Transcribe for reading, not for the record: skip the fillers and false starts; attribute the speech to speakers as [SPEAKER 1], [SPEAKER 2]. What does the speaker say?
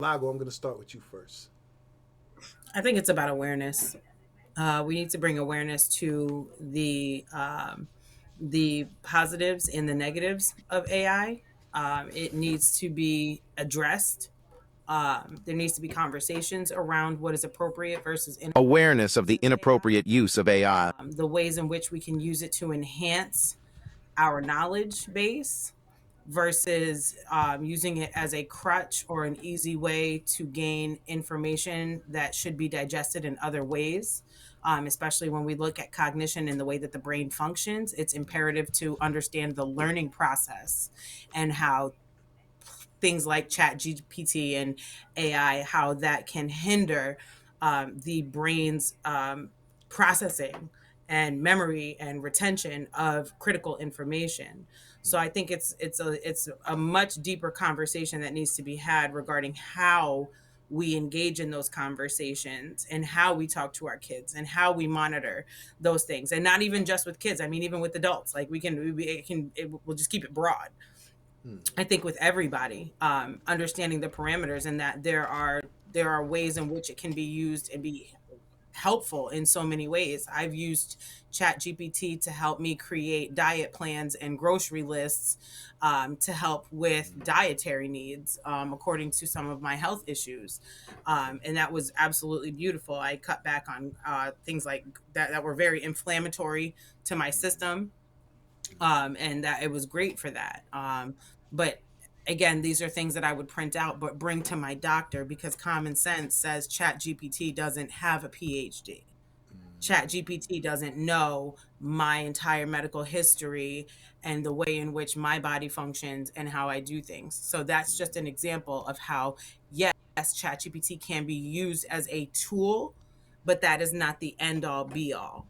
[SPEAKER 1] Lago, I'm going to start with you first.
[SPEAKER 2] I think it's about awareness. We need to bring awareness to the positives and the negatives of AI. It needs to be addressed. There needs to be conversations around what is appropriate versus inappropriate
[SPEAKER 3] Awareness of
[SPEAKER 2] use
[SPEAKER 3] the
[SPEAKER 2] of AI.
[SPEAKER 3] inappropriate use of AI.
[SPEAKER 2] The ways in which we can use it to enhance our knowledge base versus using it as a crutch or an easy way to gain information that should be digested in other ways. Especially when we look at cognition and the way that the brain functions, it's imperative to understand the learning process and how things like chat gpt and ai, how that can hinder the brain's processing and memory and retention of critical information. So I think it's a much deeper conversation that needs to be had regarding how we engage in those conversations and how we talk to our kids and how we monitor those things, and not even just with kids. I mean, even with adults, like we'll just keep it broad.
[SPEAKER 1] Hmm.
[SPEAKER 2] I think with everybody, understanding the parameters and that there are ways in which it can be used and be helpful in so many ways. I've used Chat GPT to help me create diet plans and grocery lists, to help with dietary needs, according to some of my health issues. And that was absolutely beautiful. I cut back on things like that were very inflammatory to my system, and that it was great for that. But again, these are things that I would print out but bring to my doctor, because common sense says Chat GPT doesn't have a PhD. Chat GPT doesn't know my entire medical history and the way in which my body functions and how I do things. So that's just an example of how, yes, Chat GPT can be used as a tool, but that is not the end all be all.